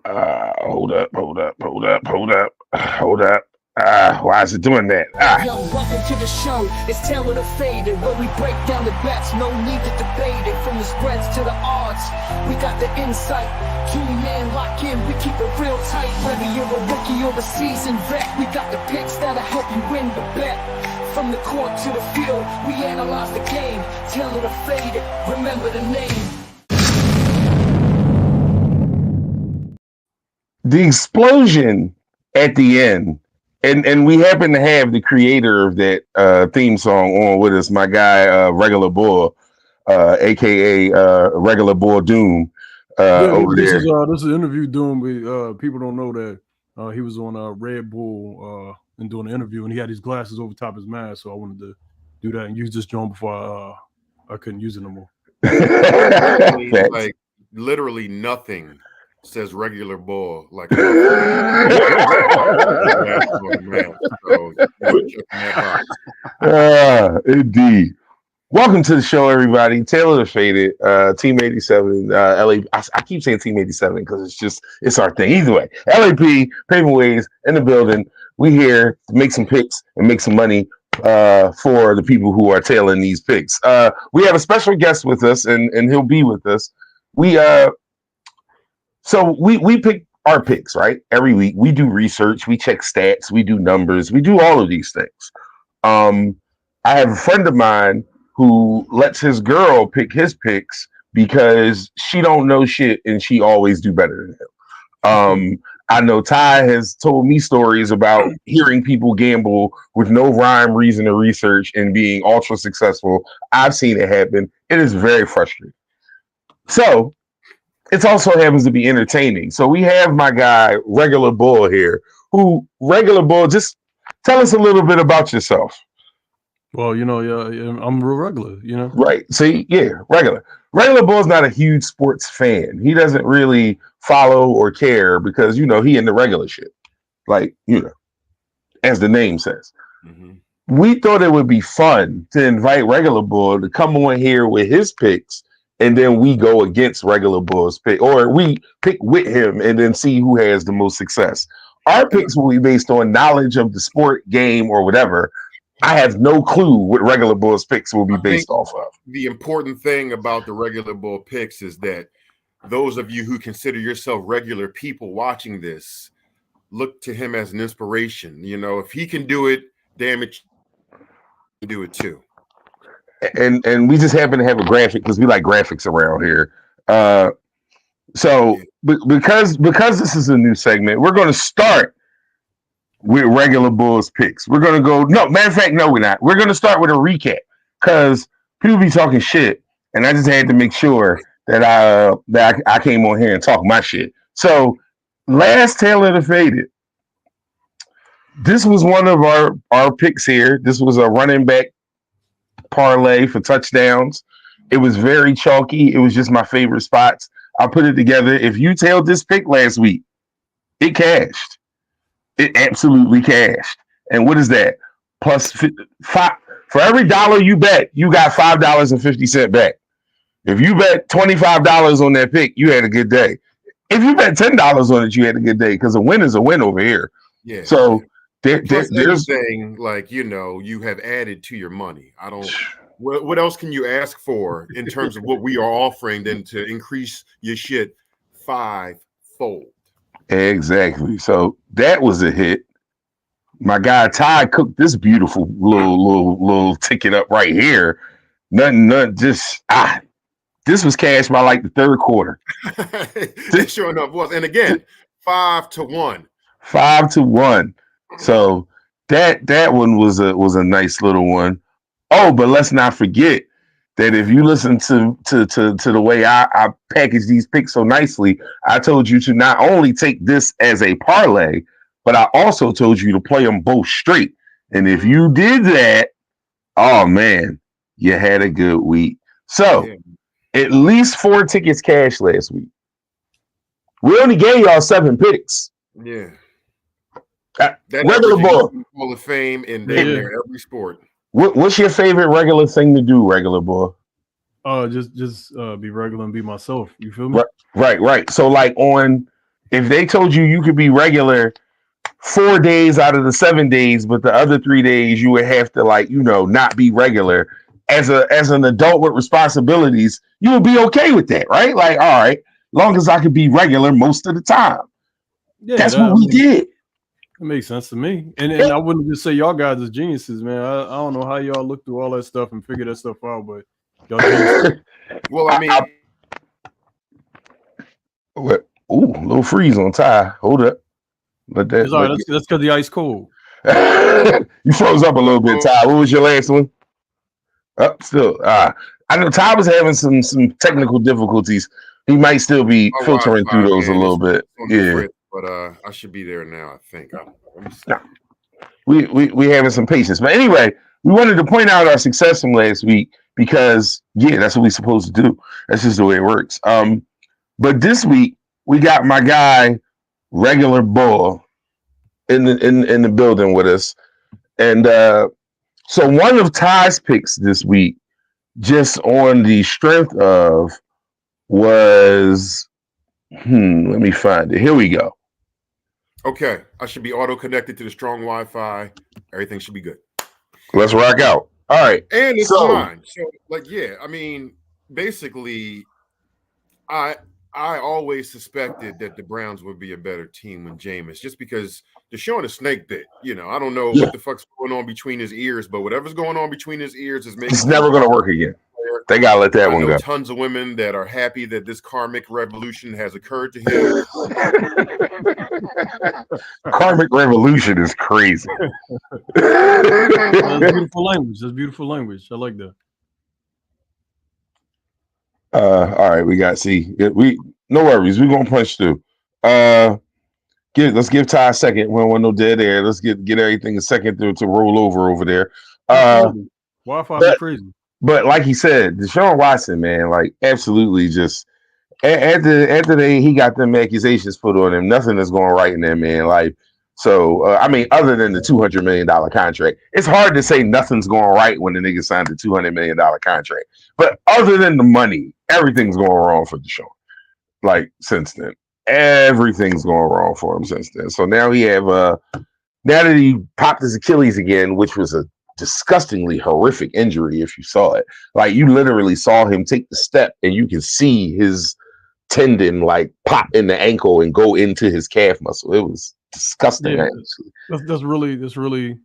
Hold up. Why is it doing that? Yo, welcome to the show. It's Taylor the Faded, where we break down the bets. No need to debate it. From the spreads to the odds, we got the insight. Tune in, lock in, we keep it real tight. Whether you're a rookie or a seasoned vet, we got the picks that'll help you win the bet. From the court to the field, we analyze the game. Taylor the Faded, remember the name. The explosion at the end, and we happen to have the creator of that theme song on with us, my guy Regular Bull, aka Regular Bull Doom, over this there. This is interview Doom. People don't know that he was on Red Bull and doing an interview, and he had his glasses over top his mask. So I wanted to do that and use this joint before I couldn't use it no more. Like literally nothing says Regular Bull like indeed. Welcome to the show, everybody. Taylor the Faded, Team 87, LA. I keep saying Team 87 because it's our thing. Either way, LAP, Paving Ways in the building. We here to make some picks and make some money for the people who are tailing these picks. We have a special guest with us, and he'll be with us. So we pick our picks, right? Every week we do research, we check stats, we do numbers, we do all of these things. I have a friend of mine who lets his girl pick his picks because she don't know shit and she always do better than him. I know Ty has told me stories about hearing people gamble with no rhyme, reason, or research and being ultra successful. I've seen it happen. It is very frustrating. So it also happens to be entertaining. So we have my guy, Regular Bull here, Regular Bull, just tell us a little bit about yourself. Well, I'm real regular, Right. So, regular. Regular Bull's not a huge sports fan. He doesn't really follow or care because, he in the regular shit. Like, as the name says. Mm-hmm. We thought it would be fun to invite Regular Bull to come on here with his picks, and then we go against Regular Bull's pick, or we pick with him and then see who has the most success. Our picks will be based on knowledge of the sport, game, or whatever. I have no clue what Regular Bull's picks will be based off of. The important thing about the Regular Bull picks is that those of you who consider yourself regular people watching this, look to him as an inspiration. If he can do it, damn it, you can do it too. And we just happen to have a graphic because we like graphics around here. Because this is a new segment, we're going to start with Regular Bull's picks. We're going to go. No, matter of fact, no, we're not. We're going to start with a recap because people be talking shit, and I just had to make sure that I came on here and talk my shit. So last Taylor the Faded, this was one of our picks here. This was a running back parlay for touchdowns. It was very chalky. It was just my favorite spots. I put it together. If you tailed this pick last week, it cashed. It absolutely cashed. And what is that? Plus five for every dollar you bet, you got $5.50 back. If you bet $25 on that pick, you had a good day. If you bet $10 on it, you had a good day because a win is a win over here. Yeah. So there's saying like you have added to your money. I don't. What else can you ask for in terms of what we are offering than to increase your shit 5-fold? Exactly. So that was a hit. My guy Ty cooked this beautiful little ticket up right here. Nothing. Just this was cash by like the third quarter. It sure enough was. And again, 5-1. 5-1. So that one was a nice little one. Oh, but let's not forget that if you listen to the way I package these picks so nicely, I told you to not only take this as a parlay, but I also told you to play them both straight. And if you did that, oh man, you had a good week. So at least 4 tickets cash last week. We only gave y'all 7 picks. Yeah. Regular Bull. Hall of Fame in there every sport. What's your favorite regular thing to do, Regular Bull? Just be regular and be myself. You feel me? Right. So like on if they told you could be regular 4 days out of the 7 days, but the other 3 days you would have to not be regular as an adult with responsibilities, you would be okay with that, right? Like, all right, long as I could be regular most of the time. Yeah, that's what we did. It makes sense to me. And I wouldn't just say y'all guys are geniuses, man. I don't know how y'all look through all that stuff and figure that stuff out, but y'all geniuses. Well, I mean, little freeze on Ty. Hold up. But that's because the ice cold. You froze up a little bit, Ty. What was your last one? Still. I know Ty was having some technical difficulties. He might still be filtering through those a little bit. Yeah. But I should be there now, I think. We having some patience. But anyway, we wanted to point out our success from last week because that's what we're supposed to do. That's just the way it works. But this week we got my guy Regular Bull in the building with us. And so one of Ty's picks this week, just on the strength of, was let me find it. Here we go. Okay, I should be auto connected to the strong Wi-Fi. Everything should be good. Let's rock out. All right, and it's fine. So, I mean, basically, I always suspected that the Browns would be a better team when Jameis, just because Deshaun is snake bit. I don't know what the fuck's going on between his ears, but whatever's going on between his ears is making. It's never going to work again. They gotta let that one go. Tons of women that are happy that this karmic revolution has occurred to him. Karmic revolution is crazy. That's beautiful language. That's beautiful language. I like that. All right, no worries. We're gonna punch through. Let's give Ty a second. We don't want no dead air. Let's get everything a second to roll over there. Wi-Fi is crazy. But like he said, Deshaun Watson, man, like absolutely just after he got them accusations put on him, nothing is going right in that man life. So I mean, other than the $200 million contract, it's hard to say nothing's going right when the nigga signed a $200 million contract. But other than the money, everything's going wrong for Deshaun. Like since then, everything's going wrong for him since then. So now now that he popped his Achilles again, which was a disgustingly horrific injury if you saw it. Like you literally saw him take the step and you can see his tendon like pop in the ankle and go into his calf muscle. It was disgusting. Yeah, that's really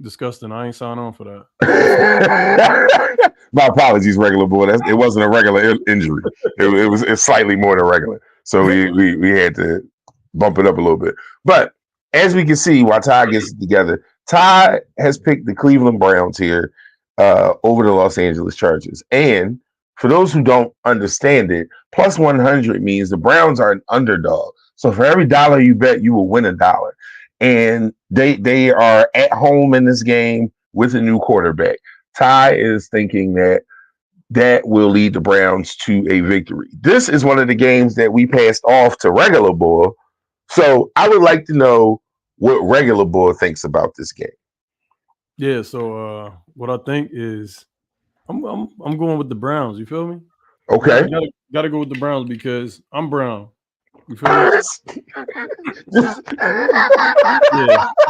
disgusting. I ain't signing on for that. My apologies, Regular Boy. It wasn't a regular injury. It's slightly more than regular. So we had to bump it up a little bit. But as we can see, while Ty gets it together, Ty has picked the Cleveland Browns here over the Los Angeles Chargers. And for those who don't understand it, plus 100 means the Browns are an underdog. So for every dollar you bet, you will win $1. And they are at home in this game with a new quarterback. Ty is thinking that will lead the Browns to a victory. This is one of the games that we passed off to Regular Bull. So I would like to know what Regular Bull thinks about this game. Yeah, so what I think is I'm going with the Browns. You feel me? Okay. Gotta go with the Browns because I'm brown. You feel me?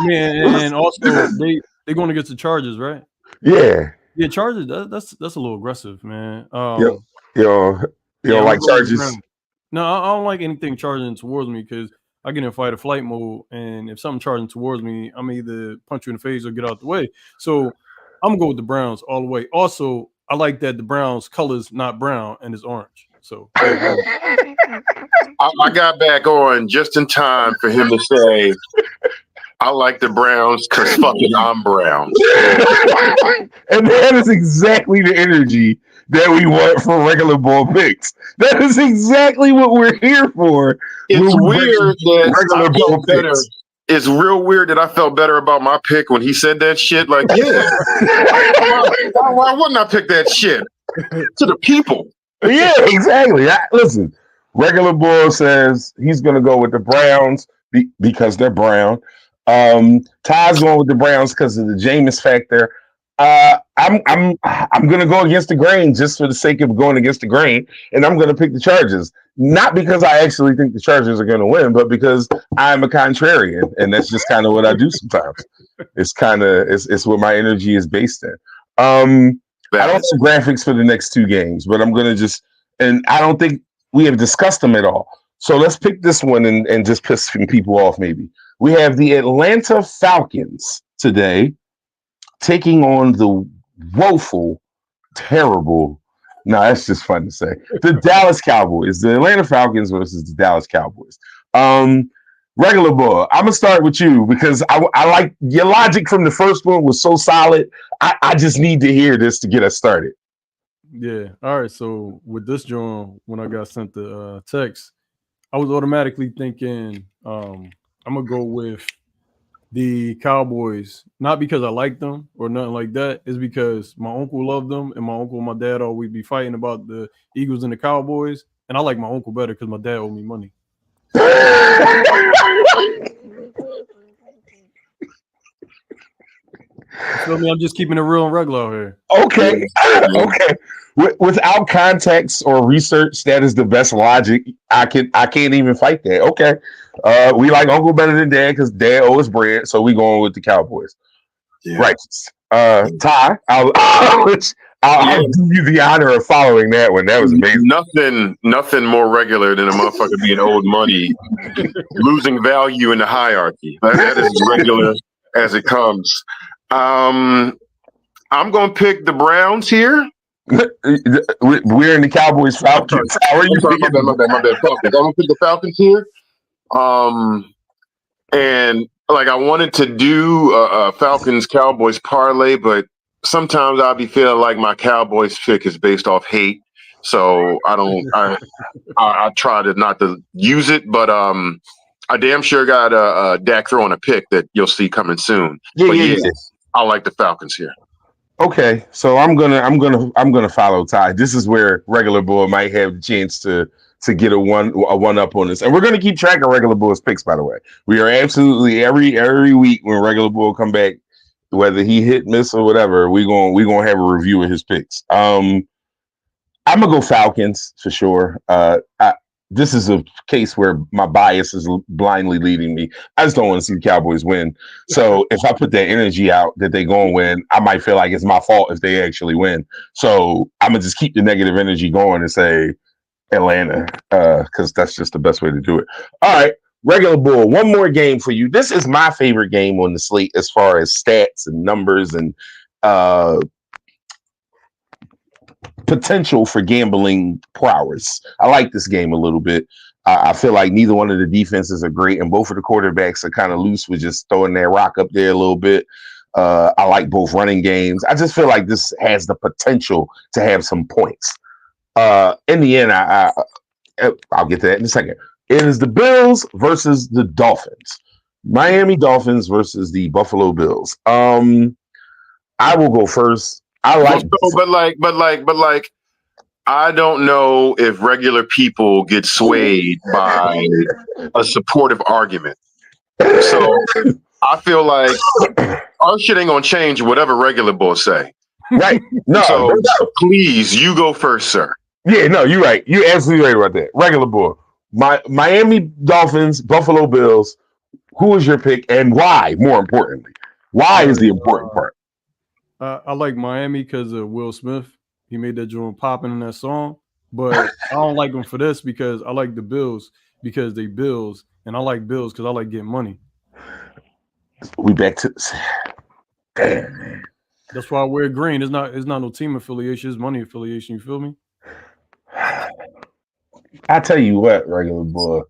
Yeah. And also they're going against the Chargers, right? Yeah. Yeah, Chargers. That's a little aggressive, man. You don't like Chargers? No, I don't like anything charging towards me because I get in fight or flight mode, and if something charging towards me, I'm either punch you in the face or get out the way. So I'm gonna go with the Browns all the way. Also, I like that the Browns color's not brown and it's orange. So I got back on just in time for him to say, I like the Browns because fucking I'm brown. And that is exactly the energy that we want for Regular Ball picks. That is exactly what we're here for. It's weird that I felt better. It's real weird that I felt better about my pick when he said that shit. Like, yeah, why wouldn't I pick that shit? To the people. Yeah, exactly. Listen, Regular Bull says he's going to go with the Browns because they're brown. Ty's going with the Browns because of the Jameis factor. I'm going to go against the grain just for the sake of going against the grain, and I'm going to pick the Chargers. not because I actually think the Chargers are going to win, but because I'm a contrarian, and that's just kind of what I do sometimes. It's what my energy is based in. I don't have graphics for the next two games, but I'm going to and I don't think we have discussed them at all. So let's pick this one and just piss some people off, maybe. We have the Atlanta Falcons today taking on the woeful, terrible. No, that's just fun to say. The Dallas Cowboys, the Atlanta Falcons versus the Dallas Cowboys. Regular boy, I'm gonna start with you because I like your logic from the first one was so solid. I just need to hear this to get us started. Yeah. All right. So with this drawing, when I got sent the text, I was automatically thinking I'm gonna go with the Cowboys, not because I like them or nothing like that. It's because my uncle loved them, and my uncle and my dad always be fighting about the Eagles and the Cowboys, and I like my uncle better because my dad owed me money. Feel me? I'm just keeping it real and regular out here. Okay. Without context or research, that is the best logic. I can't even fight that. Okay. We like Uncle better than Dad because Dad owes bread, so we going with the Cowboys. Yeah. Righteous. Ty, I'll do you the honor of following that one. That was amazing. Nothing more regular than a motherfucker being owed money, losing value in the hierarchy. That is regular as it comes. I'm going to pick the Browns here. We're in the Cowboys Falcons. How are you picking? My bad. Falcons. I'm going to pick the Falcons here. And like I wanted to do a Falcons Cowboys parlay, but sometimes I'll be feeling like my Cowboys pick is based off hate. So I try to not to use it, but I damn sure got Dak throwing a pick that you'll see coming soon. Yeah. I like the Falcons here. Okay, so I'm gonna follow Ty. This is where Regular Boy might have the chance to get a one up on this, and we're gonna keep track of Regular Boy's picks. By the way, we are absolutely every week when Regular Boy come back, whether he hit, miss, or whatever, we gonna have a review of his picks. I'm gonna go Falcons for sure. This is a case where my bias is blindly leading me. I just don't want to see the Cowboys win. So if I put that energy out that they're going to win, I might feel like it's my fault if they actually win. So I'm going to just keep the negative energy going and say Atlanta because that's just the best way to do it. All right, Regular Bull, one more game for you. This is my favorite game on the slate as far as stats and numbers and potential for gambling prowess. I like this game a little bit. I feel like neither one of the defenses are great, and both of the quarterbacks are kind of loose with just throwing their rock up there a little bit. I like both running games. I just feel like this has the potential to have some points. In the end, I'll get to that in a second. It is the Bills versus the Dolphins. Miami Dolphins versus the Buffalo Bills. I will go first. I like, but I don't know if regular people get swayed by a supportive argument. So I feel like our shit ain't gonna change whatever regular boys say. Right? No. So please, you go first, sir. Yeah, no, you're right. You're absolutely right about that. Regular boy. Miami Dolphins, Buffalo Bills. Who is your pick and why? More importantly, why is the important part? I like Miami because of Will Smith. He made that joint popping in that song. But I don't like him for this because I like the Bills because they Bills, and I like Bills because I like getting money. We back to damn, man. That's why I wear green. It's not no team affiliation. It's money affiliation. You feel me? I tell you what, regular boy.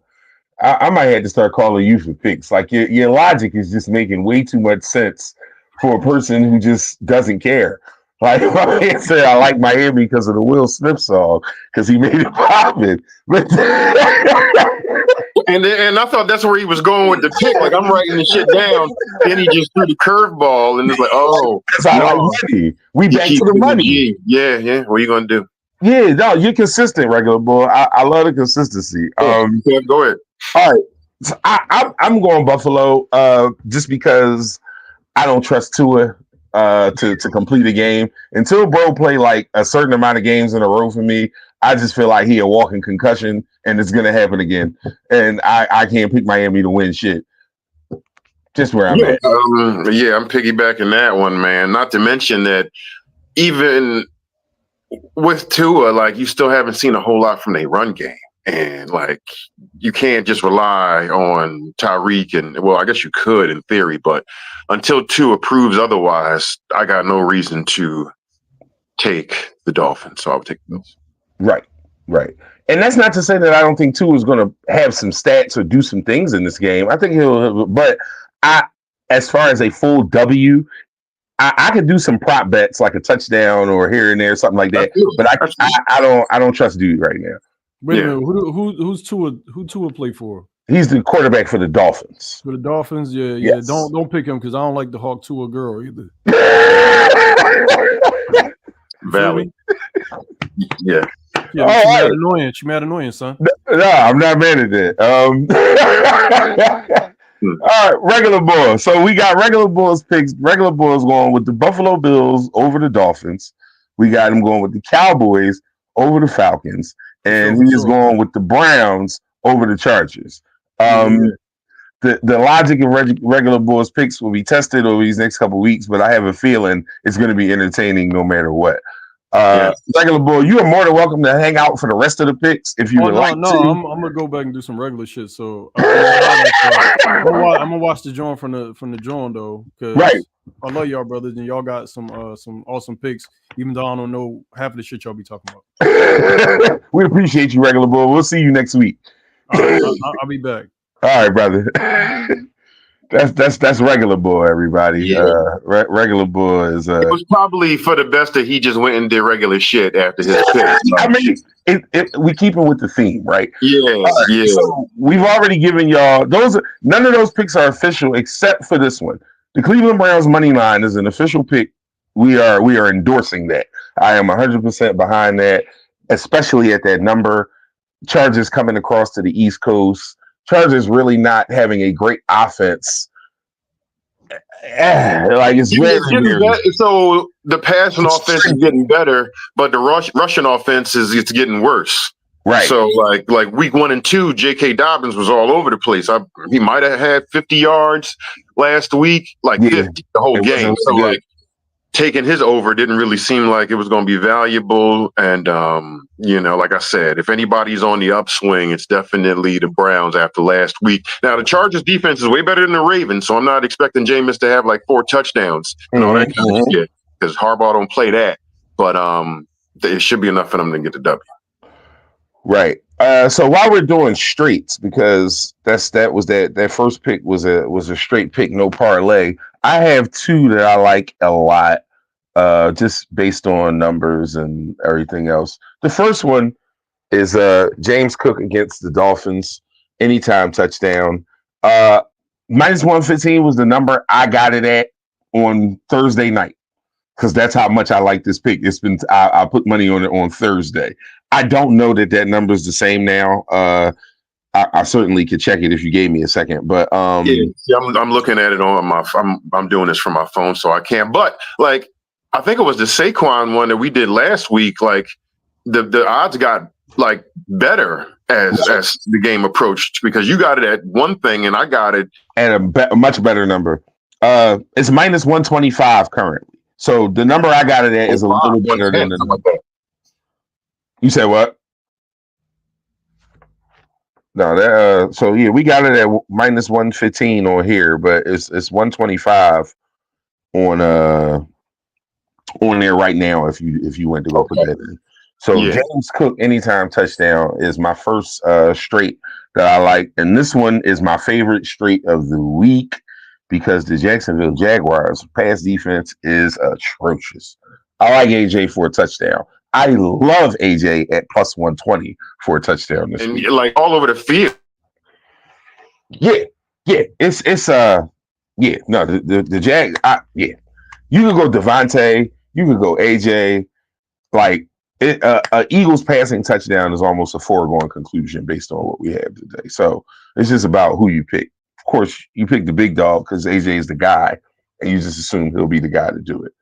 I might have to start calling you for picks. Like your logic is just making way too much sense for a person who just doesn't care. Like my answer, I like Miami because of the Will Smith song because he made it poppin'. But and I thought that's where he was going with the pick. Like I'm writing the shit down, then he just threw the curveball, and it's like, oh, I like money. We back to the money. Yeah. What are you gonna do? Yeah, no, you're consistent, regular boy. I love the consistency. Yeah, go ahead. All right, so I'm going Buffalo just because I don't trust Tua to complete a game until bro play like a certain amount of games in a row for me. I just feel like he a walking concussion, and it's gonna happen again. And I can't pick Miami to win shit. Just where I'm at. Yeah, I'm piggybacking that one, man. Not to mention that even with Tua, like, you still haven't seen a whole lot from their run game. And like, you can't just rely on Tyreek, and well, I guess you could in theory, but until Tua proves otherwise, I got no reason to take the Dolphins. So I would take the Bills. Right. And that's not to say that I don't think Tua is going to have some stats or do some things in this game. I think he'll, but as far as a full W, I could do some prop bets like a touchdown or here and there, something like that. But I don't trust dude right now. Wait a minute, who's Tua? Who Tua play for? He's the quarterback for the Dolphins. For the Dolphins, yeah. Yes. Don't pick him because I don't like the Hawk Tua girl either. Valley. Yeah. Yeah, annoying. She mad annoying, son. No, I'm not mad at that. All right, regular boys. So we got regular boys picks. Regular boys going with the Buffalo Bills over the Dolphins. We got him going with the Cowboys over the Falcons, and he is going with the Browns over the Chargers. The logic of regular boys picks will be tested over these next couple of weeks, but I have a feeling it's going to be entertaining no matter what. Regular boy, you are more than welcome to hang out for the rest of the picks if you would like to. I'm gonna go back and do some regular shit. So I'm gonna watch the joint from the joint though, because I love y'all brothers and y'all got some awesome picks. Even though I don't know half of the shit y'all be talking about. We appreciate you, regular boy. We'll see you next week. I'll be back. All right, brother. That's regular boy, everybody. Yeah. Regular boy is. It was probably for the best that he just went and did regular shit after his pick. I mean, we keep it with the theme, right? Yeah. So we've already given y'all those. None of those picks are official except for this one. The Cleveland Browns money line is an official pick. We are endorsing that. I am 100% behind that, especially at that number. Chargers coming across to the East Coast. Chargers really not having a great offense. Like it's getting better. So the passing offense is getting better, but the rushing offense it's getting worse. Right. So like week 1 and 2, J.K. Dobbins was all over the place. He might have had 50 yards last week, 50 the whole game. So like taking his over didn't really seem like it was going to be valuable. And, like I said, if anybody's on the upswing, it's definitely the Browns after last week. Now, the Chargers defense is way better than the Ravens, so I'm not expecting Jameis to have like 4 touchdowns and all that kind of shit, because Harbaugh don't play that. But it should be enough for them to get the W. Right. So while we're doing straights, because that first pick was a straight pick, no parlay. I have 2 that I like a lot, just based on numbers and everything else. The first one is James Cook against the Dolphins, anytime touchdown. Minus 115 was the number I got it at on Thursday night, because that's how much I like this pick. It's been I put money on it on Thursday. I don't know that number is the same now. I certainly could check it if you gave me a second, but I'm looking at it on my. I'm doing this from my phone, so I can't. But like, I think it was the Saquon one that we did last week. Like, the odds got like better as the game approached, because you got it at one thing and I got it at a much better number. It's minus 125 currently, so the number I got it at is a little better than the number. You said what? No, so yeah, we got it at minus 115 on here, but it's 125 on there right now if you went to go put that in. So James Cook anytime touchdown is my first straight that I like, and this one is my favorite straight of the week because the Jacksonville Jaguars pass defense is atrocious. I like AJ for a touchdown. I love AJ at plus 120 for a touchdown this week. Like all over the field. Yeah. It's the Jag. You could go Devontae, you could go AJ. Like Eagles passing touchdown is almost a foregone conclusion based on what we have today. So it's just about who you pick. Of course, you pick the big dog because AJ is the guy, and you just assume he'll be the guy to do it.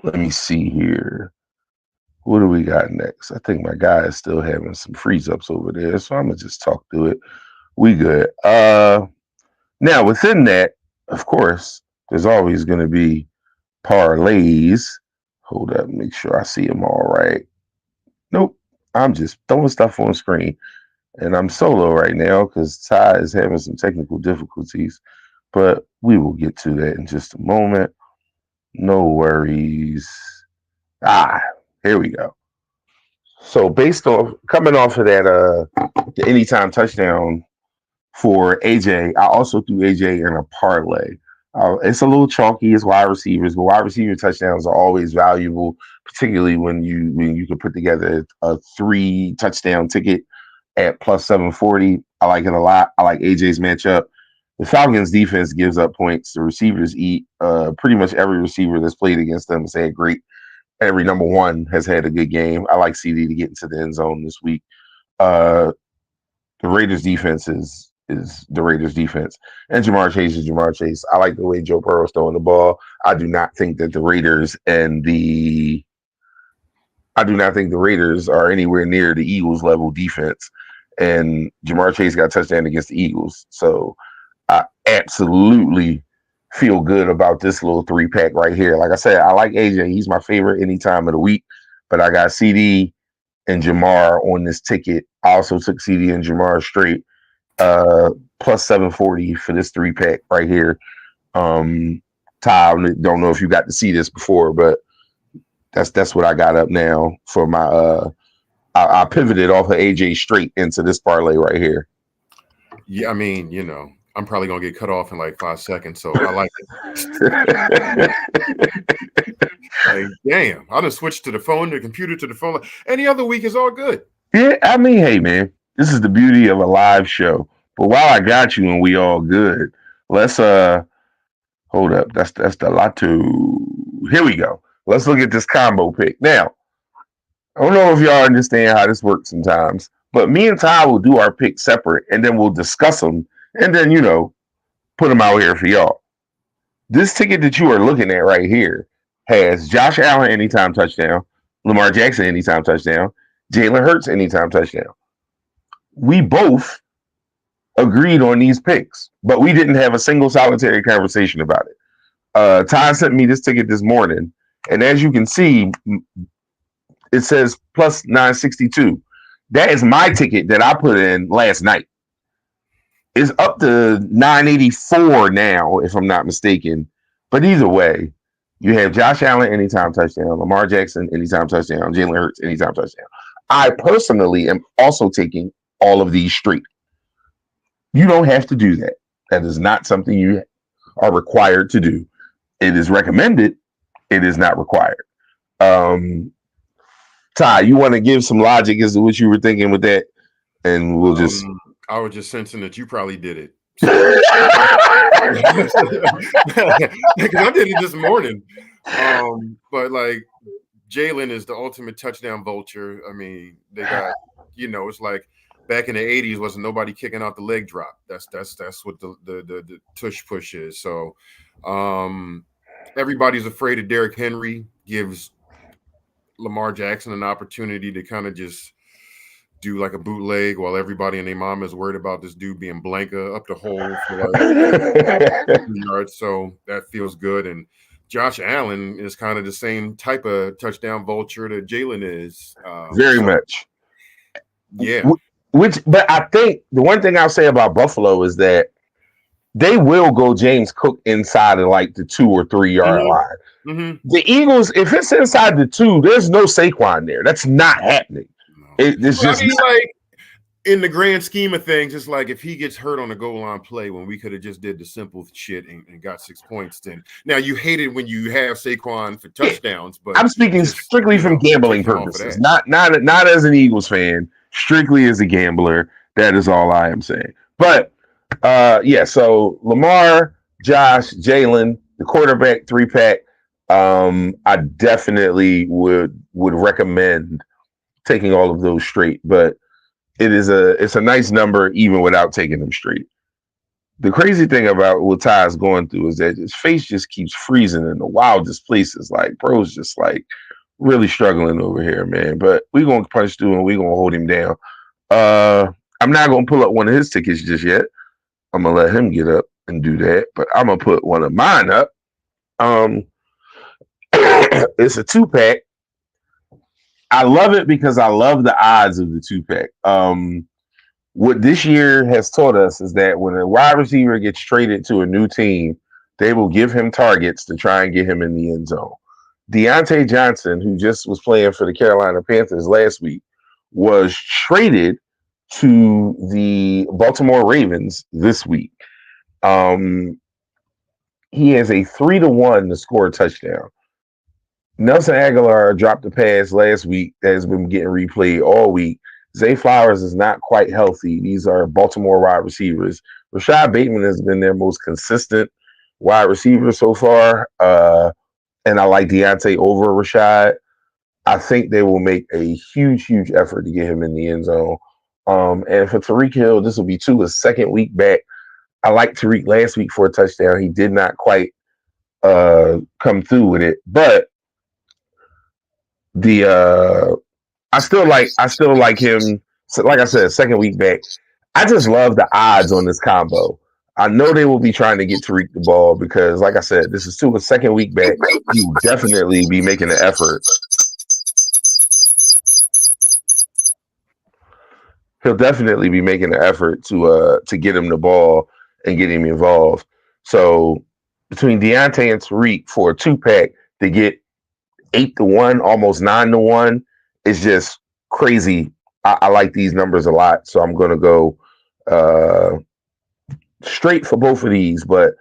Let me see here. What do we got next? I think my guy is still having some freeze ups over there, so I'm gonna just talk through it. We good. Now within that, of course, there's always gonna be parlays. Hold up, make sure I see them all right. Nope, I'm just throwing stuff on screen, and I'm solo right now because Ty is having some technical difficulties. But we will get to that in just a moment. No worries. Here we go. So based off coming off of that the anytime touchdown for AJ, I also threw AJ in a parlay. It's a little chalky as wide receivers, but wide receiver touchdowns are always valuable, particularly when you can put together a 3 touchdown ticket at plus 740. I like it a lot. I like AJ's matchup. The Falcons defense gives up points. The receivers eat. Pretty much every receiver that's played against them has had great. Every number one has had a good game. I like CD to get into the end zone this week. The Raiders defense is the Raiders defense, and Jamar Chase is Jamar Chase. I like the way Joe Burrow's throwing the ball. I do not think the Raiders are anywhere near the Eagles level defense. And Jamar Chase got a touchdown against the Eagles, so I absolutely feel good about this little 3-pack right here. Like I said, I like AJ. He's my favorite any time of the week, but I got CD and Jamar on this ticket. I also took CD and Jamar straight. Plus 740 for this 3-pack right here. Ty, I don't know if you got to see this before, but that's what I got up now for my I pivoted off of AJ straight into this parlay right here. Yeah, I mean, I'm probably gonna get cut off in like 5 seconds, so I like it. Like, damn, I'll just switch to the phone, the computer to the phone. Any other week is all good. Yeah, I mean, hey man, this is the beauty of a live show. But while I got you and we all good, let's hold up. That's the Lotto. Here we go. Let's look at this combo pick. Now, I don't know if y'all understand how this works sometimes, but me and Ty will do our picks separate and then we'll discuss them and then, put them out here for y'all. This ticket that you are looking at right here has Josh Allen anytime touchdown, Lamar Jackson anytime touchdown, Jalen Hurts anytime touchdown. We both agreed on these picks, but we didn't have a single solitary conversation about it. Ty sent me this ticket this morning, and as you can see, it says plus 962. That is my ticket that I put in last night. It's up to 984 now, if I'm not mistaken. But either way, you have Josh Allen anytime touchdown, Lamar Jackson anytime touchdown, Jalen Hurts anytime touchdown. I personally am also taking all of these straight. You don't have to do that. That is not something you are required to do. It is recommended. It is not required. Ty, you want to give some logic as to what you were thinking with that? And we'll just... I was just sensing that you probably did it. Because I did it this morning. But like Jalen is the ultimate touchdown vulture. I mean, they got, it's like back in the 80s wasn't nobody kicking out the leg drop. That's what the tush push is. So everybody's afraid of Derrick Henry. Gives Lamar Jackson an opportunity to kind of just do like a bootleg while everybody and their mom is worried about this dude being Blanca up the hole for like yards. So that feels good. And Josh Allen is kind of the same type of touchdown vulture that Jalen is. Very much. Yeah. But I think the one thing I'll say about Buffalo is that they will go James Cook inside of like the 2 or 3 yard line. Mm-hmm. The Eagles, if it's inside the 2, there's no Saquon there. That's not happening. It's just like in the grand scheme of things, it's like if he gets hurt on a goal line play when we could have just did the simple shit and got 6 points. Then now you hate it when you have Saquon for touchdowns, but I'm speaking strictly from gambling purposes, not as an Eagles fan, strictly as a gambler. That is all I am saying. But so Lamar, Josh, Jalen, the quarterback 3-pack. I definitely would recommend taking all of those straight, but it's a nice number even without taking them straight. The crazy thing about what Ty's going through is that his face just keeps freezing in the wildest places. Like, bro's just like really struggling over here, man. But we're gonna punch through and we're gonna hold him down. Uh, I'm not gonna pull up one of his tickets just yet. I'm gonna let him get up and do that. But I'm gonna put one of mine up. Um, it's a 2-pack. I love it because I love the odds of the 2-pack. What this year has taught us is that when a wide receiver gets traded to a new team, they will give him targets to try and get him in the end zone. Deontay Johnson, who just was playing for the Carolina Panthers last week, was traded to the Baltimore Ravens this week. He has a 3-1 to score a touchdown. Nelson Aguilar dropped a pass last week that has been getting replayed all week. Zay Flowers is not quite healthy. These are Baltimore wide receivers. Rashad Bateman has been their most consistent wide receiver so far. And I like Deontay over Rashad. I think they will make a huge, huge effort to get him in the end zone. And for Tyreek Hill, this will be his second week back. I liked Tyreek last week for a touchdown. He did not quite come through with it, but I still like him. So, like I said, second week back. I just love the odds on this combo. I know they will be trying to get Tariq the ball because, like I said, this is his second week back. He will definitely be making an effort. He'll definitely be making an effort to get him the ball and get him involved. So between Deontay and Tariq for a 2-pack to get 8-1, almost 9-1, is just crazy. I like these numbers a lot, so I'm gonna go straight for both of these, but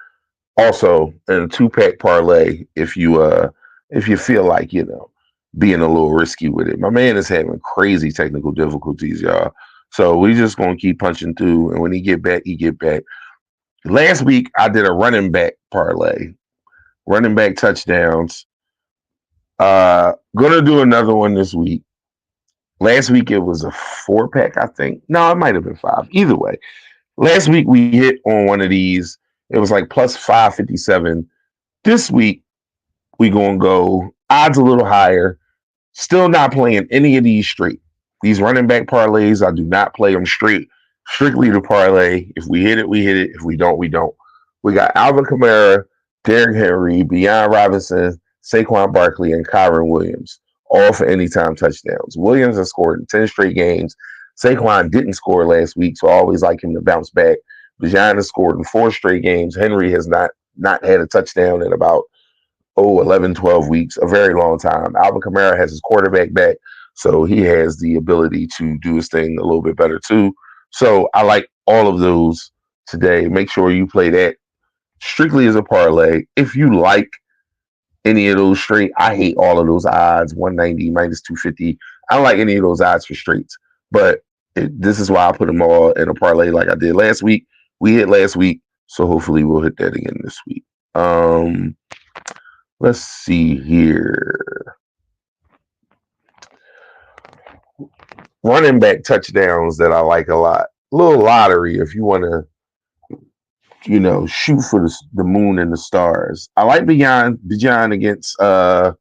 also in a 2-pack parlay if you feel like being a little risky with it. My man is having crazy technical difficulties, y'all. So we just gonna keep punching through, and when he get back, he get back. Last week I did a running back parlay, running back touchdowns. Gonna do another one this week. Last week it was a 4-pack, I think. No, it might have been 5. Either way, last week we hit on one of these. It was like plus 557. This week we gonna go odds a little higher. Still not playing any of these straight. These running back parlays, I do not play them straight. Strictly the parlay. If we hit it, we hit it. If we don't, we don't. We got Alvin Kamara, Derrick Henry, Bijan Robinson, Saquon Barkley, and Kyron Williams, all for anytime touchdowns. Williams has scored in 10 straight games. Saquon didn't score last week, so I always like him to bounce back. Bijan has scored in 4 straight games. Henry has not had a touchdown in about 11, 12 weeks, a very long time. Alvin Kamara has his quarterback back, so he has the ability to do his thing a little bit better too. So I like all of those today. Make sure you play that strictly as a parlay. If you like any of those straight, I hate all of those odds, 190 minus 250. I don't like any of those odds for straights, but this is why I put them all in a parlay like I did last week. We hit last week, so hopefully we'll hit that again this week. Let's see here. Running back touchdowns that I like a lot. A little lottery if you want to, shoot for the moon and the stars. I like Bijan against I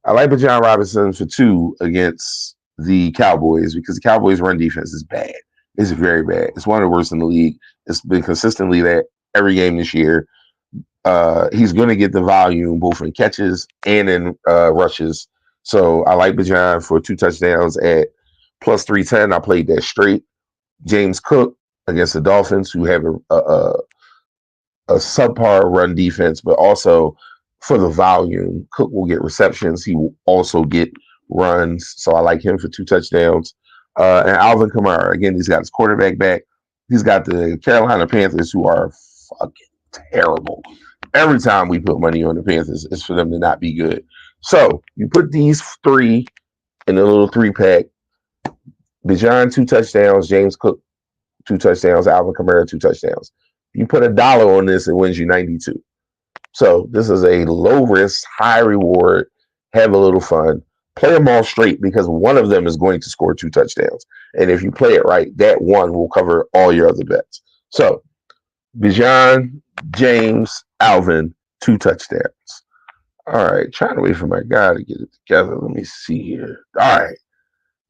like Bijan Robinson for 2 against the Cowboys because the Cowboys' run defense is bad. It's very bad. It's one of the worst in the league. It's been consistently that every game this year. He's going to get the volume both in catches and in rushes. So I like Bijan for 2 touchdowns at plus 310. I played that straight. James Cook against the Dolphins, who have a subpar run defense, but also for the volume, Cook will get receptions. He will also get runs. So I like him for 2 touchdowns. And Alvin Kamara, again, he's got his quarterback back. He's got the Carolina Panthers, who are fucking terrible. Every time we put money on the Panthers, it's for them to not be good. So you put these 3 in a little 3-pack. Bijan 2 touchdowns, James Cook 2 touchdowns, Alvin Kamara 2 touchdowns. You put $1 on this, it wins you 92. So this is a low risk, high reward. Have a little fun. Play them all straight because one of them is going to score 2 touchdowns. And if you play it right, that one will cover all your other bets. So Bijan, James, Alvin, 2 touchdowns. All right, trying to wait for my guy to get it together. Let me see here. All right.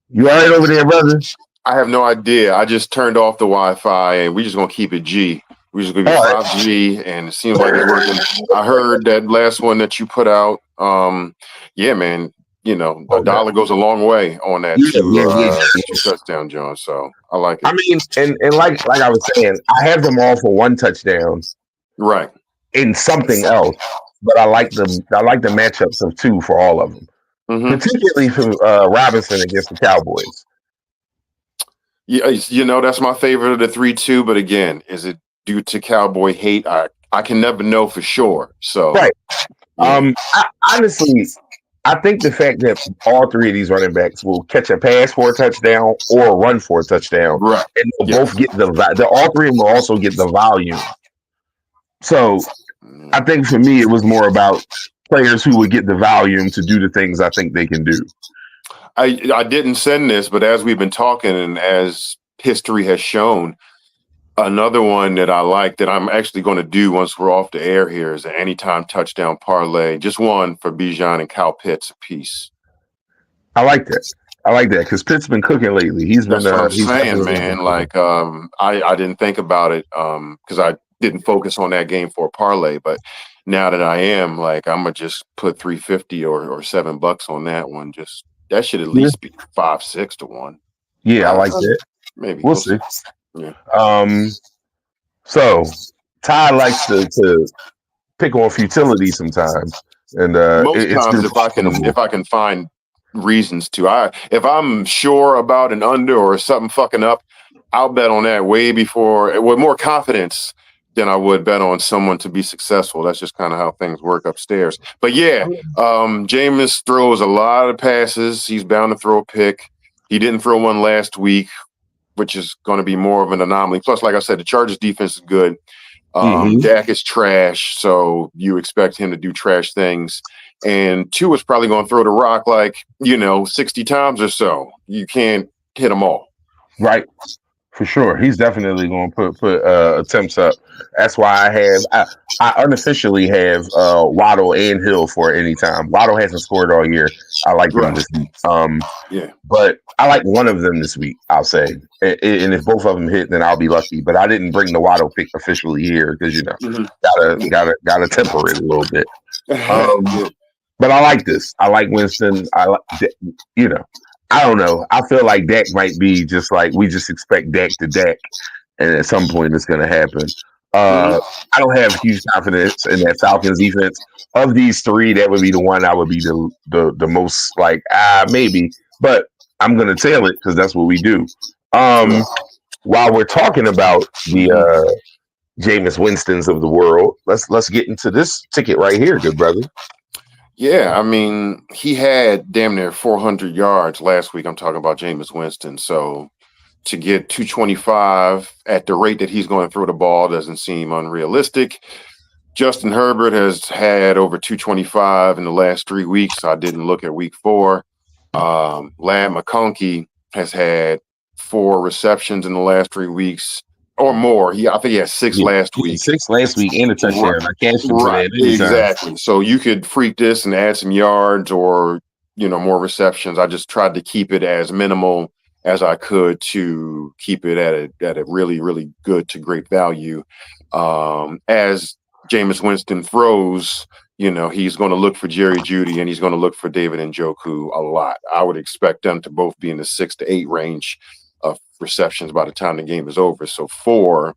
You all right over there, brother? I have no idea. I just turned off the Wi-Fi, and we're just gonna keep it G. We're just gonna be 5G, and it seems like it's working. I heard that last one that you put out. Yeah, man. You know, a dollar goes a long way on that two touchdown, John. So I like it. I mean, and like I was saying, I have them all for 1 touchdown, right? In something else, but I like the matchups of 2 for all of them, particularly for Robinson against the Cowboys. Yeah, you know, that's my favorite of the 3-2. But again, is it due to Cowboy hate? I can never know for sure. So, right. Yeah. Honestly, I think the fact that all 3 of these running backs will catch a pass for a touchdown or run for a touchdown, right? And they'll both get all 3 of them will also get the volume. So, I think for me, it was more about players who would get the volume to do the things I think they can do. I didn't send this, but as we've been talking and as history has shown, another one that I like that I'm actually going to do once we're off the air here is an anytime touchdown parlay. Just one for Bijan and Kyle Pitts apiece. I like that. Because Pitt's been cooking lately. He's been. That's what I'm saying, man. Like, I didn't think about it because I didn't focus on that game for a parlay, but now that I am, like, I'm gonna just put $3.50 or $7 on that one. Just that should at least be 5-6 to 1. Yeah, I like that. Maybe we'll see. Yeah. So Ty likes to pick on futility sometimes, and most times if I can find reasons to, if I'm sure about an under or something fucking up, I'll bet on that way before with more confidence than I would bet on someone to be successful. That's just kind of how things work upstairs. But yeah, Jameis throws a lot of passes. He's bound to throw a pick. He didn't throw one last week, which is going to be more of an anomaly. Plus, like I said, the Chargers defense is good. Dak is trash, so you expect him to do trash things. And Tua is probably going to throw the rock 60 times or so. You can't hit them all. Right. For sure. He's definitely going to put attempts up. That's why I unofficially have Waddle and Hill for any time. Waddle hasn't scored all year. I like them this week. But I like one of them this week, I'll say. And if both of them hit, then I'll be lucky. But I didn't bring the Waddle pick officially here because, gotta temper it a little bit. But I like this. I like Winston. I don't know. I feel like Dak might be just like we just expect Dak to Dak, and at some point it's going to happen. I don't have huge confidence in that Falcons defense. Of these 3, that would be the one I would be the most like maybe, but I'm going to tail it because that's what we do. While we're talking about the Jameis Winstons of the world, let's get into this ticket right here, good brother. Yeah, I mean, he had damn near 400 yards last week. I'm talking about Jameis Winston. So to get 225 at the rate that he's going to throw the ball doesn't seem unrealistic. Justin Herbert has had over 225 in the last 3 weeks. I didn't look at week 4. Lad McConkey has had 4 receptions in the last 3 weeks. Or more. I think he had 6 last week. 6 last week and a touchdown. I can't shoot for that exactly. So you could freak this and add some yards or more receptions. I just tried to keep it as minimal as I could to keep it at a really, really good to great value. As Jameis Winston throws, he's going to look for Jerry Jeudy and he's going to look for David Njoku a lot. I would expect them to both be in the 6 to 8 range of receptions by the time the game is over. So 4,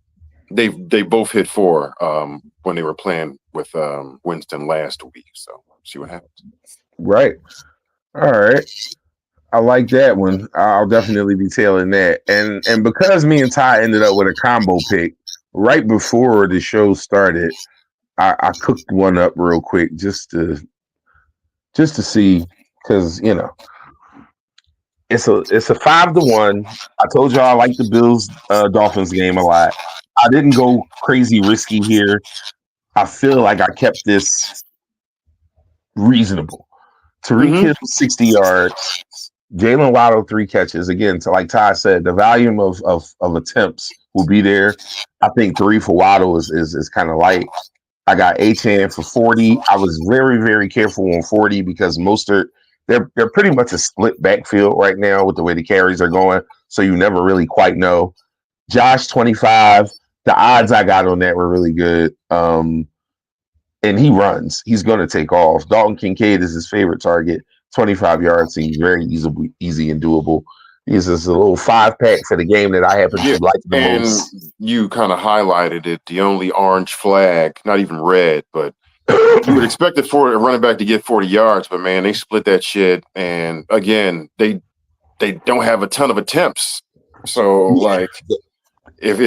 they both hit 4 when they were playing with Winston last week. So see what happens. Right. All right. I like that one. I'll definitely be tailing that. And because me and Ty ended up with a combo pick right before the show started, I cooked one up real quick just to see, because it's a 5-1. I told y'all I like the Bills Dolphins game a lot. I didn't go crazy risky here. I feel like I kept this reasonable. Tariq Hill 60 yards. Jalen Waddle 3 catches again. So like Ty said, the volume of attempts will be there. I think 3 for Waddle is kind of light. I got Achane for 40. I was very, very careful on 40 because they're pretty much a split backfield right now with the way the carries are going. So you never really quite know. Josh 25. The odds I got on that were really good. And he runs. He's going to take off. Dalton Kincaid is his favorite target. 25 yards seems very easy and doable. He's just a little 5-pack for the game that I happen to like the most. And you kind of highlighted it. The only orange flag, not even red, but you would expect it for a running back to get 40 yards, but man, they split that shit. And again, they don't have a ton of attempts. So like, if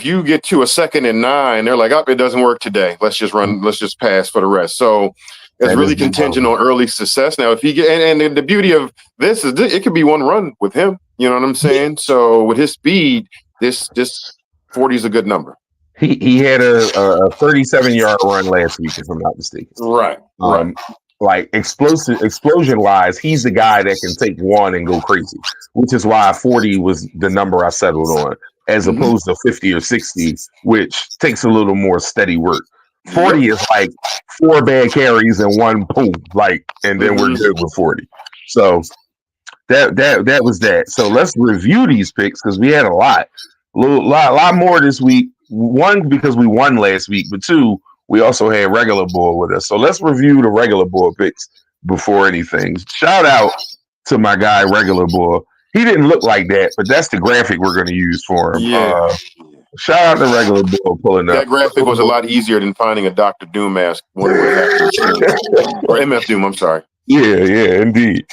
you get to a 2nd and 9, they're like, oh, it doesn't work today. Let's just pass for the rest. So it's really contingent on early success. Now, if he get and the beauty of this is it could be one run with him. You know what I'm saying? So with his speed, this 40 is a good number. He had a 37-yard run last week, if I'm not mistaken. Right. Like explosion wise, he's the guy that can take one and go crazy, which is why 40 was the number I settled on, as opposed to 50 or 60, which takes a little more steady work. 40 is like 4 bad carries and 1 boom, and then we're good with 40. So that was that. So let's review these picks because we had a lot more this week. 1, because we won last week, but 2, we also had regular bull with us. So let's review the regular bull picks before anything. Shout out to my guy, regular bull. He didn't look like that, but that's the graphic we're going to use for him. Yeah. Shout out to regular bull pulling up. That graphic was a lot easier than finding a Dr. Doom mask. One would have to or MF Doom, I'm sorry. Yeah, indeed.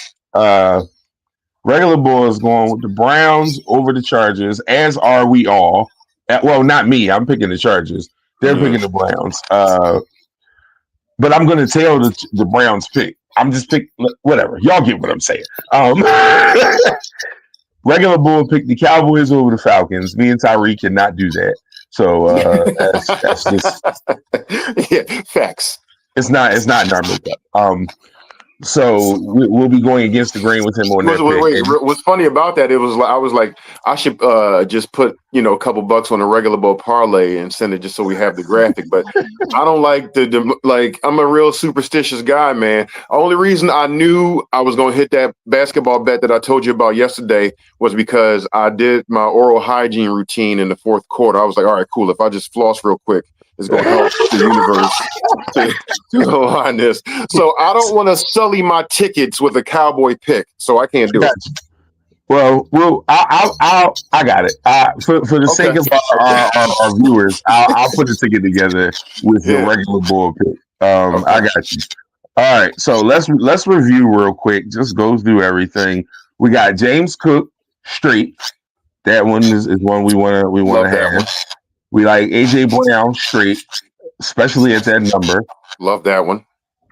Regular bull is going with the Browns over the Chargers, as are we all. Well, not me. I'm picking the Chargers. They're picking the Browns. But I'm going to tell the Browns pick. I'm just picking whatever. Y'all get what I'm saying. Regular bull picked the Cowboys over the Falcons. Me and Tyree cannot do that. So that's just facts. It's not in our makeup. So we'll be going against the grain with him on that. Wait. What's funny about that? I was like, I should just put a couple bucks on a regular bull parlay and send it just so we have the graphic. But I don't like I'm a real superstitious guy, man. Only reason I knew I was going to hit that basketball bet that I told you about yesterday was because I did my oral hygiene routine in the 4th quarter. I was like, all right, cool. If I just floss real quick, it's going to help the universe to align this. So I don't want to sully my tickets with a Cowboy pick, so I can't do it. Well, I got it. For the sake of our viewers, I'll put a ticket together with the regular bull pick. I got you. All right, so let's review real quick. Just go through everything. We got James Cook straight. That one is one we want to have. We like AJ Brown straight, especially at that number. Love that one.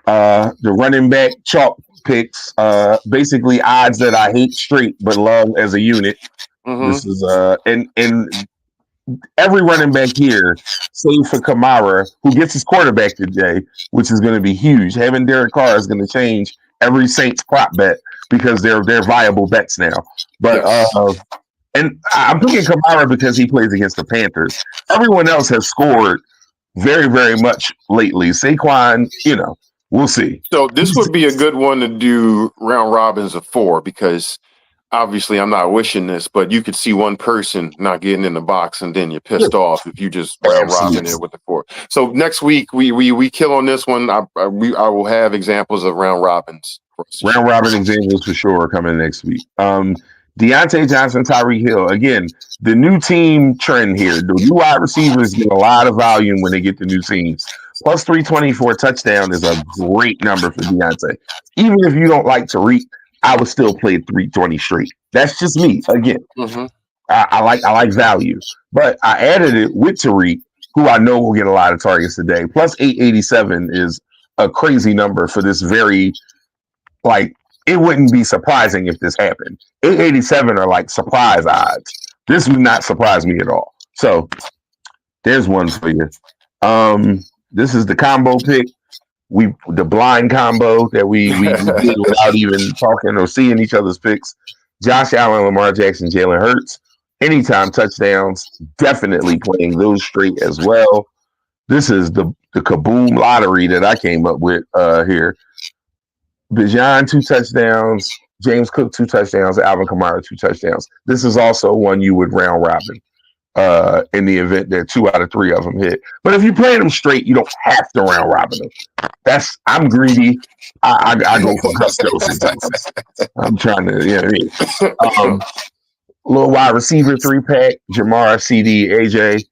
The running back chalk picks, basically odds that I hate straight but love as a unit. This is and every running back here, save for Kamara, who gets his quarterback today, which is going to be huge. Having Derek Carr is going to change every Saints prop bet because they're viable bets now. But and I'm picking Kamara because he plays against the Panthers. Everyone else has scored very, very much lately. Saquon, we'll see. So this would be a good one to do round robins of 4 because obviously I'm not wishing this, but you could see one person not getting in the box and then you're pissed off if you just round robin it with the 4. So next week we kill on this one. I will have examples of round robins. Round robin examples for sure are coming next week. Deontay Johnson, Tyreek Hill. Again, the new team trend here. The new wide receivers get a lot of volume when they get the new teams. Plus 320 for a touchdown is a great number for Deontay. Even if you don't like Tariq, I would still play 320 straight. That's just me. Again, I like value. But I added it with Tariq, who I know will get a lot of targets today. Plus 887 is a crazy number for this very, it wouldn't be surprising if this happened. 887 are like surprise odds. This would not surprise me at all. So there's one for you. This is the combo pick. the blind combo that we did without even talking or seeing each other's picks. Josh Allen, Lamar Jackson, Jalen Hurts. Anytime touchdowns, definitely playing those straight as well. This is the kaboom lottery that I came up with here. Bijan, 2 touchdowns. James Cook, 2 touchdowns. Alvin Kamara, 2 touchdowns. This is also one you would round robin in the event that 2 out of 3 of them hit. But if you play them straight, you don't have to round robin them. I'm greedy. I go for gusto sometimes. I'm trying to, you know what I mean? Little wide receiver 3-pack, Jamar, CD, AJ.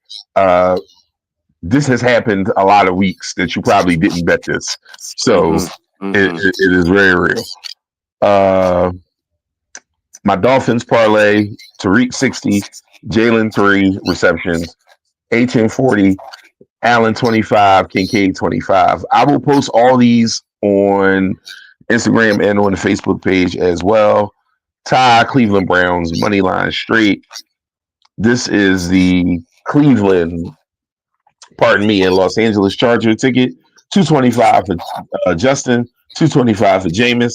This has happened a lot of weeks that you probably didn't bet this. So it is very real. My Dolphins parlay, Tariq 60, Jalen 3 receptions, 1840, Allen 25, Kincaid 25. I will post all these on Instagram and on the Facebook page as well. Ty, Cleveland Browns, money line straight. This is the Cleveland, and Los Angeles Charger ticket. 225 for Justin, 225 for Jameis.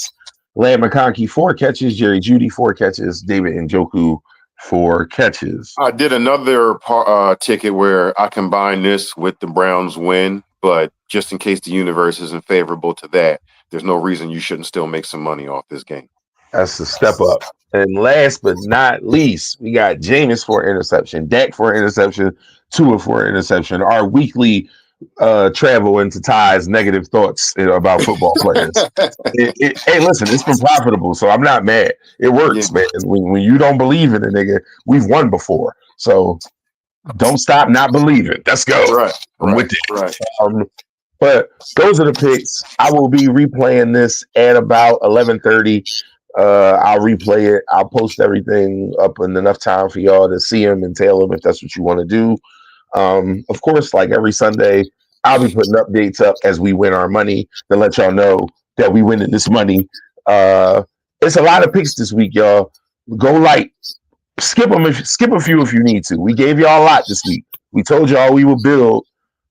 Lad McConkey, 4 catches. Jerry Jeudy, 4 catches. David Njoku, 4 catches. I did another ticket where I combined this with the Browns win, but just in case the universe isn't favorable to that, there's no reason you shouldn't still make some money off this game. That's a step up. And last but not least, we got Jameis for interception, Dak for interception, Tua for interception. Our weekly travel into Ty's negative thoughts about football players. Hey, listen, it's been profitable, so I'm not mad. It works, man. When you don't believe in a nigga, we've won before. So don't stop not believing. Let's go. Right. I'm with it. Right. But those are the picks. I will be replaying this at about 11:30. I'll replay it. I'll post everything up in enough time for y'all to see them and tell them if that's what you want to do. Of course, like every Sunday, I'll be putting updates up as we win our money to let y'all know that we winning this money. It's a lot of picks this week, y'all. Go light. Skip a few if you need to. We gave y'all a lot this week. We told y'all we would build.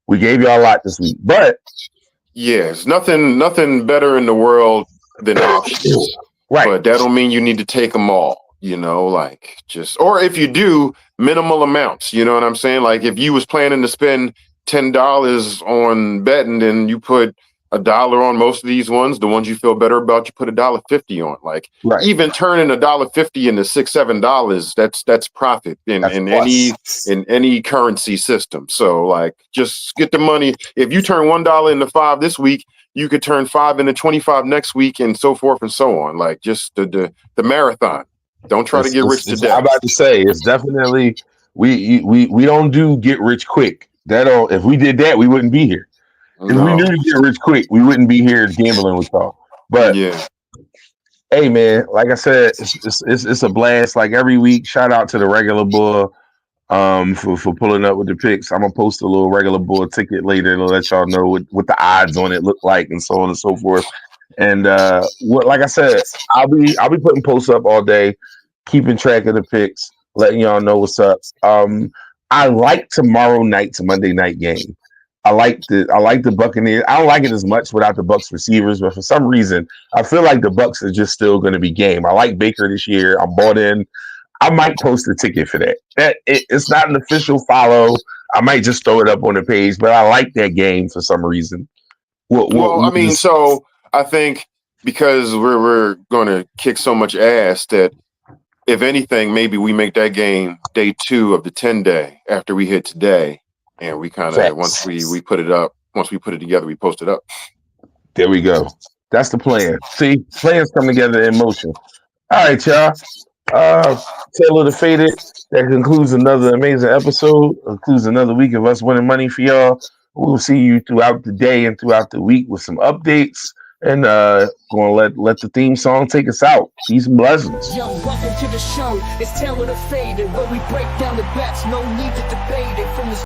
We gave y'all a lot this week. But yes, nothing better in the world than options. Right. But that don't mean you need to take them all, or if you do, minimal amounts, you know what I'm saying? Like if you was planning to spend $10 on betting, then you put $1 on most of these ones. The ones you feel better about, you put $1.50 on. Like even turning $1.50 into $6-7, that's profit in any currency system. So like just get the money. If you turn $1 into $5 this week, you could turn 5 into 25 next week, and so forth and so on. Like just the marathon. Don't try to get rich to death. I'm about to say it's definitely we don't do get rich quick. If we did that, we wouldn't be here. If we knew to get rich quick, we wouldn't be here gambling with y'all. But hey, man, like I said, it's a blast. Like every week, shout out to the regular bull for pulling up with the picks. I'm gonna post a little regular bull ticket later to let y'all know what the odds on it look like and so on and so forth. And like I said, I'll be putting posts up all day, keeping track of the picks, letting y'all know what's up. I like tomorrow night's Monday night game. I like the Buccaneers. I don't like it as much without the Bucs receivers, but for some reason, I feel like the Bucs are just still going to be game. I like Baker this year. I'm bought in. I might post a ticket for that. It's not an official follow. I might just throw it up on the page, but I like that game for some reason. So I think because we're going to kick so much ass that if anything, maybe we make that game day 2 of the 10-day after we hit today. And we kind of, once we put it up, once we put it together, we post it up. There we go. That's the plan. See, plans come together in motion. All right, y'all. Taylor the Faded. That concludes another amazing episode. Concludes another week of us winning money for y'all. We'll see you throughout the day and throughout the week with some updates. And gonna let the theme song take us out. Peace and blessings. Yo, welcome to the show. It's Taylor the Faded, where we break down the bets. No need to debate it from the